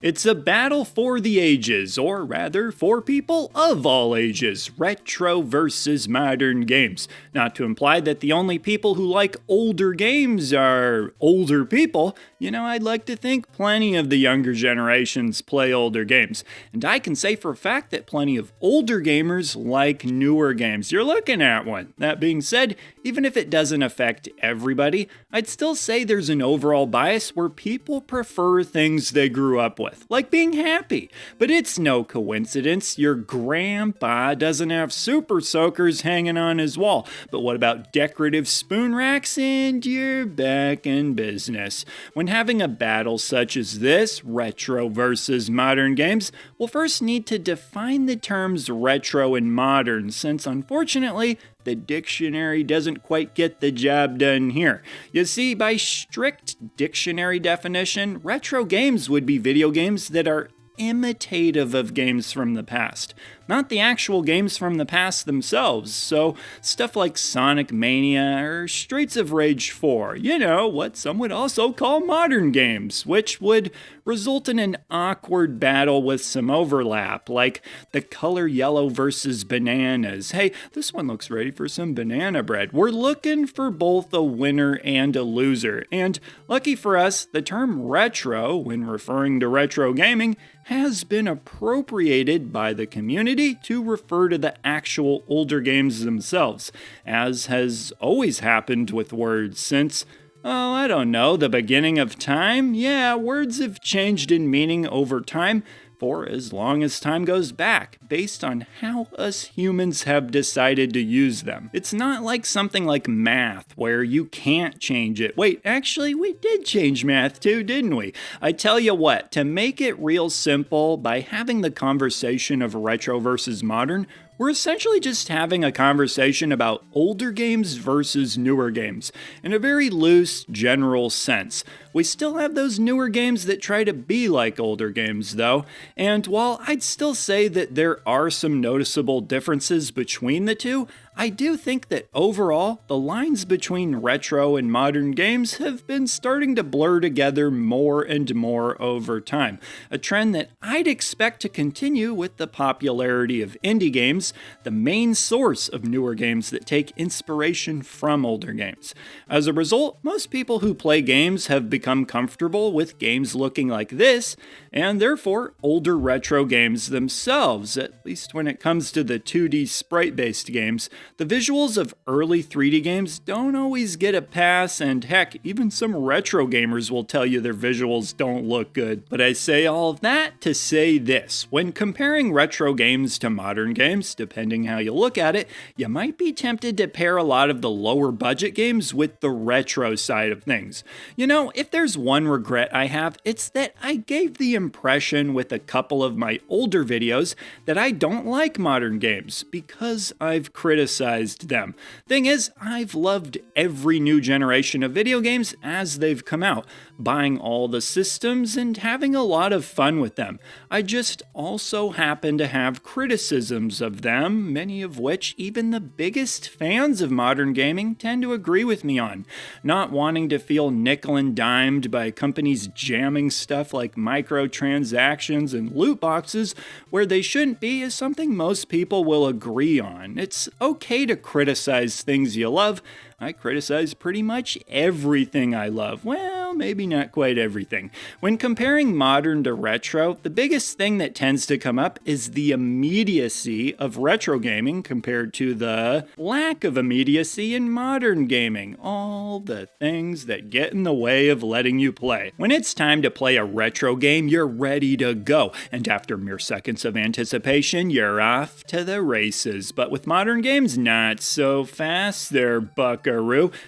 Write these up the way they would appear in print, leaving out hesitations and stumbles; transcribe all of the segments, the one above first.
It's a battle for the ages, or rather, for people of all ages. Retro versus modern games. Not to imply that the only people who like older games are older people. I'd like to think plenty of the younger generations play older games. And I can say for a fact that plenty of older gamers like newer games. You're looking at one. That being said, even if it doesn't affect everybody, I'd still say there's an overall bias where people prefer things they grew up with, like being happy. But it's no coincidence your grandpa doesn't have super soakers hanging on his wall. But what about decorative spoon racks? And you're back in business. When having a battle such as this, retro versus modern games, we'll first need to define the terms retro and modern, since unfortunately, the dictionary doesn't quite get the job done here. You see, by strict dictionary definition, retro games would be video games that are imitative of games from the past, not the actual games from the past themselves. So stuff like Sonic Mania or Streets of Rage 4, what some would also call modern games, which would result in an awkward battle with some overlap, like the color yellow versus bananas. Hey, this one looks ready for some banana bread. We're looking for both a winner and a loser. And lucky for us, the term retro, when referring to retro gaming, has been appropriated by the community to refer to the actual older games themselves, as has always happened with words since, the beginning of time. Yeah, words have changed in meaning over time for as long as time goes back, based on how us humans have decided to use them. It's not like something like math, where you can't change it. Wait, actually, we did change math too, didn't we? I tell you what, to make it real simple, by having the conversation of retro versus modern, we're essentially just having a conversation about older games versus newer games, in a very loose, general sense. We still have those newer games that try to be like older games, though, and while I'd still say that there are some noticeable differences between the two, I do think that overall, the lines between retro and modern games have been starting to blur together more and more over time, a trend that I'd expect to continue with the popularity of indie games, the main source of newer games that take inspiration from older games. As a result, most people who play games have become comfortable with games looking like this, and therefore older retro games themselves, at least when it comes to the 2D sprite-based games. The visuals of early 3D games don't always get a pass, and heck, even some retro gamers will tell you their visuals don't look good. But I say all of that to say this: when comparing retro games to modern games, depending how you look at it, you might be tempted to pair a lot of the lower budget games with the retro side of things. If there's one regret I have, it's that I gave the impression with a couple of my older videos that I don't like modern games because I've criticized them. Thing is, I've loved every new generation of video games as they've come out, buying all the systems and having a lot of fun with them. I just also happen to have criticisms of them, many of which even the biggest fans of modern gaming tend to agree with me on. Not wanting to feel nickel and dimed by companies jamming stuff like microtransactions and loot boxes where they shouldn't be is something most people will agree on. It's okay to criticize things you love. I criticize pretty much everything I love. Well, maybe not quite everything. When comparing modern to retro, the biggest thing that tends to come up is the immediacy of retro gaming compared to the lack of immediacy in modern gaming. All the things that get in the way of letting you play. When it's time to play a retro game, you're ready to go. And after mere seconds of anticipation, you're off to the races. But with modern games, not so fast there, buckaroo.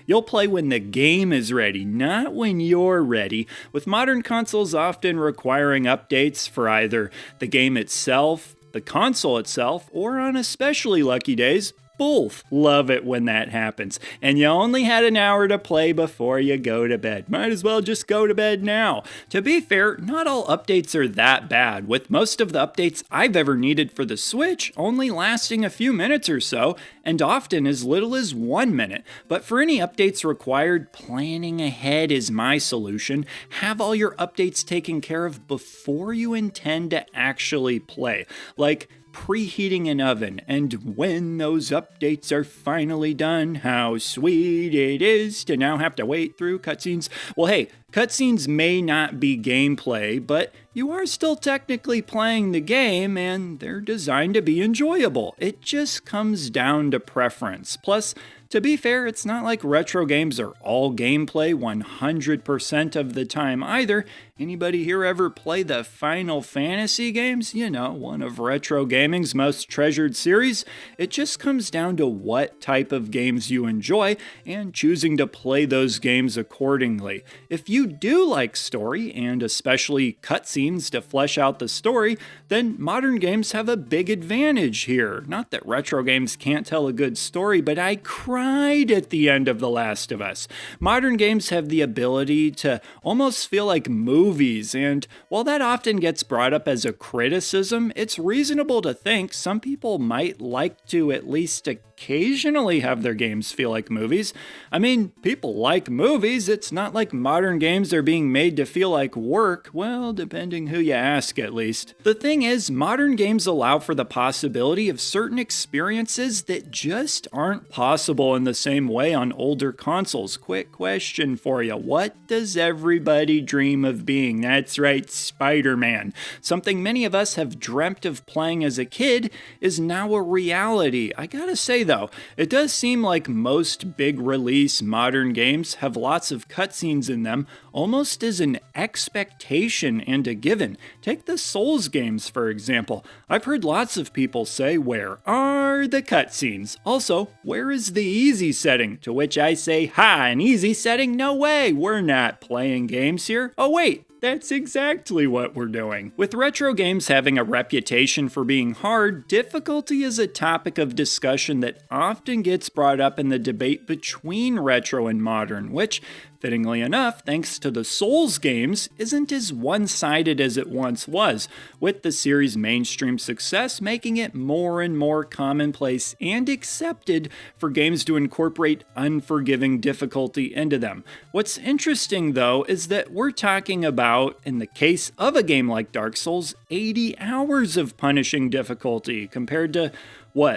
You'll play when the game is ready, not when you're ready, with modern consoles often requiring updates for either the game itself, the console itself, or on especially lucky days, both love it when that happens, and you only had an hour to play before you go to bed. Might as well just go to bed now. To be fair, not all updates are that bad, with most of the updates I've ever needed for the Switch only lasting a few minutes or so, and often as little as 1 minute. But for any updates required, planning ahead is my solution. Have all your updates taken care of before you intend to actually play. Like preheating an oven, and when those updates are finally done, how sweet it is to now have to wait through cutscenes. Well, hey, cutscenes may not be gameplay, but you are still technically playing the game, and they're designed to be enjoyable. It just comes down to preference. Plus, to be fair, it's not like retro games are all gameplay 100% of the time either. Anybody here ever play the Final Fantasy games? You know, one of retro gaming's most treasured series. It just comes down to what type of games you enjoy and choosing to play those games accordingly. If you do like story, and especially cutscenes to flesh out the story, then modern games have a big advantage here. Not that retro games can't tell a good story, but I cried at the end of The Last of Us. Modern games have the ability to almost feel like movies, and while that often gets brought up as a criticism, it's reasonable to think some people might like to at least occasionally have their games feel like movies. I mean, people like movies. It's not like modern games are being made to feel like work. Well, depending who you ask, at least. The thing is, modern games allow for the possibility of certain experiences that just aren't possible in the same way on older consoles. Quick question for you. What does everybody dream of being? That's right, Spider-Man. Something many of us have dreamt of playing as a kid is now a reality. I gotta say though, it does seem like most big release modern games have lots of cutscenes in them, almost as an expectation and a given. Take the Souls games, for example. I've heard lots of people say, where are the cutscenes? Also, where is the easy setting? To which I say, ha, an easy setting? No way, we're not playing games here. Oh wait, that's exactly what we're doing. With retro games having a reputation for being hard, difficulty is a topic of discussion that often gets brought up in the debate between retro and modern, which, fittingly enough, thanks to the Souls games, isn't as one-sided as it once was, with the series' mainstream success making it more and more commonplace and accepted for games to incorporate unforgiving difficulty into them. What's interesting, though, is that we're talking about, in the case of a game like Dark Souls, 80 hours of punishing difficulty compared to,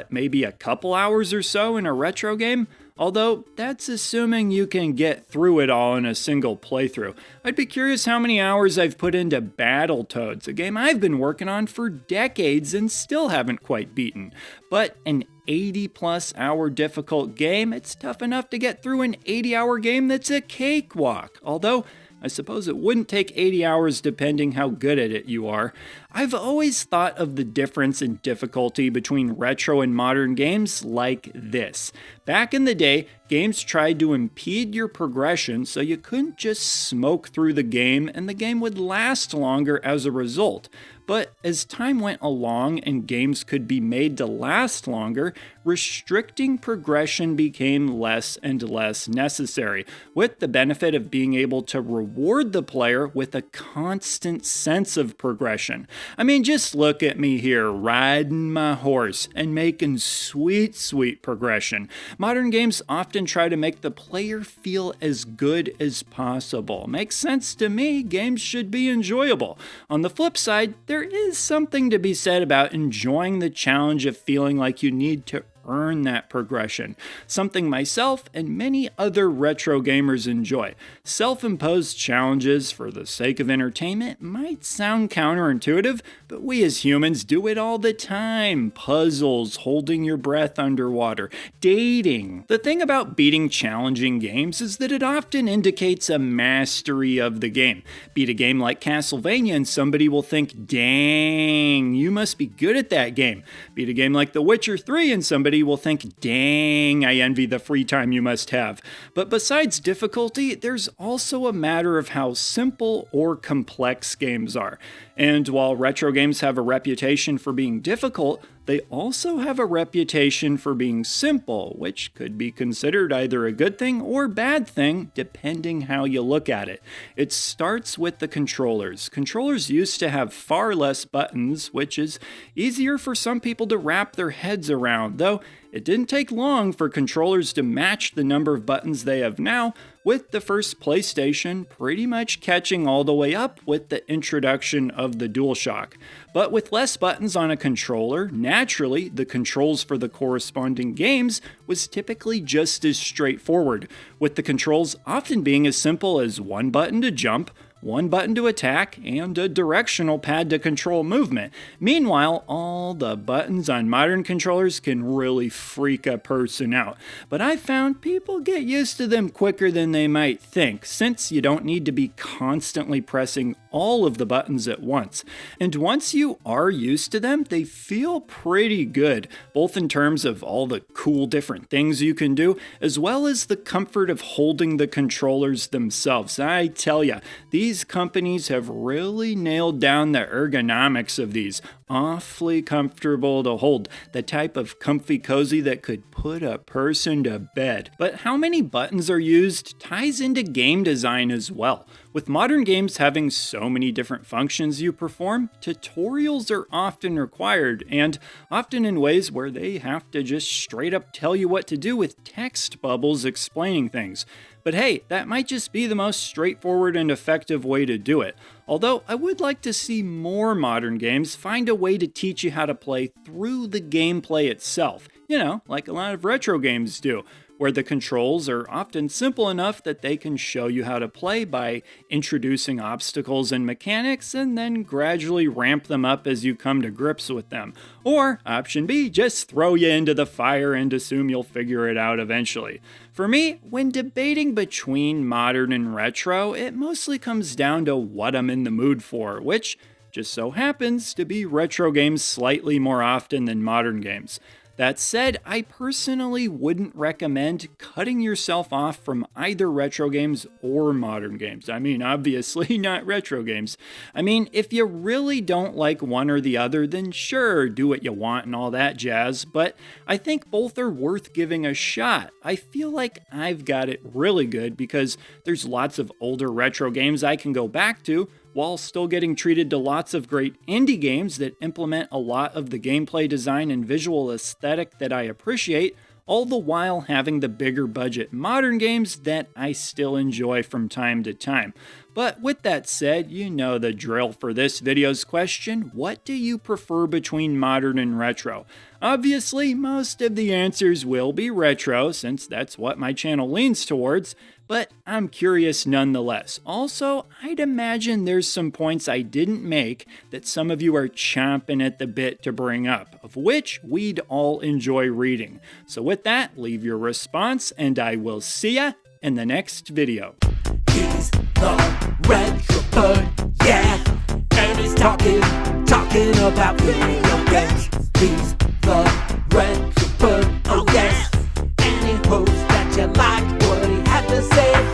maybe a couple hours or so in a retro game? Although, that's assuming you can get through it all in a single playthrough. I'd be curious how many hours I've put into Battletoads, a game I've been working on for decades and still haven't quite beaten. But an 80-plus hour difficult game, it's tough enough to get through an 80-hour game that's a cakewalk. Although, I suppose it wouldn't take 80 hours depending how good at it you are. I've always thought of the difference in difficulty between retro and modern games like this. Back in the day, games tried to impede your progression so you couldn't just smoke through the game and the game would last longer as a result. But as time went along and games could be made to last longer, restricting progression became less and less necessary, with the benefit of being able to reward the player with a constant sense of progression. I mean, just look at me here, riding my horse and making sweet, sweet progression. Modern games often try to make the player feel as good as possible. Makes sense to me, games should be enjoyable. On the flip side, there is something to be said about enjoying the challenge of feeling like you need to earn that progression, something myself and many other retro gamers enjoy. Self-imposed challenges for the sake of entertainment might sound counterintuitive, but we as humans do it all the time. Puzzles, holding your breath underwater, dating. The thing about beating challenging games is that it often indicates a mastery of the game. Beat a game like Castlevania and somebody will think, dang, you must be good at that game. Beat a game like The Witcher 3 and somebody somebody will think, dang, I envy the free time you must have. But besides difficulty, there's also a matter of how simple or complex games are. And while retro games have a reputation for being difficult, they also have a reputation for being simple, which could be considered either a good thing or bad thing, depending how you look at it. It starts with the controllers. Controllers used to have far less buttons, which is easier for some people to wrap their heads around, though it didn't take long for controllers to match the number of buttons they have now, with the first PlayStation pretty much catching all the way up with the introduction of the DualShock. But with less buttons on a controller, naturally, the controls for the corresponding games was typically just as straightforward, with the controls often being as simple as one button to jump, one button to attack, and a directional pad to control movement. Meanwhile, all the buttons on modern controllers can really freak a person out. But I found people get used to them quicker than they might think, since you don't need to be constantly pressing all of the buttons at once. And once you are used to them, they feel pretty good, both in terms of all the cool different things you can do, as well as the comfort of holding the controllers themselves. I tell ya, these companies have really nailed down the ergonomics of these. Awfully comfortable to hold, the type of comfy cozy that could put a person to bed. But how many buttons are used ties into game design as well. With modern games having so many different functions you perform, tutorials are often required, and often in ways where they have to just straight up tell you what to do with text bubbles explaining things. But hey, that might just be the most straightforward and effective way to do it. Although I would like to see more modern games find a way to teach you how to play through the gameplay itself. You know, like a lot of retro games do, where the controls are often simple enough that they can show you how to play by introducing obstacles and mechanics and then gradually ramp them up as you come to grips with them. Or, option B, just throw you into the fire and assume you'll figure it out eventually. For me, when debating between modern and retro, it mostly comes down to what I'm in the mood for, which just so happens to be retro games slightly more often than modern games. That said, I personally wouldn't recommend cutting yourself off from either retro games or modern games. I mean, obviously not retro games. I mean, if you really don't like one or the other, then sure, do what you want and all that jazz, but I think both are worth giving a shot. I feel like I've got it really good because there's lots of older retro games I can go back to, while still getting treated to lots of great indie games that implement a lot of the gameplay design and visual aesthetic that I appreciate, all the while having the bigger budget modern games that I still enjoy from time to time. But with that said, you know the drill for this video's question: what do you prefer between modern and retro? Obviously, most of the answers will be retro, since that's what my channel leans towards, but I'm curious nonetheless. Also, I'd imagine there's some points I didn't make that some of you are chomping at the bit to bring up, of which we'd all enjoy reading. So with that, leave your response, and I will see ya in the next video. He's the retro bird, yeah, and he's talking about video games. He's the retro bird, oh yes, and he hopes that you liked what he had to say.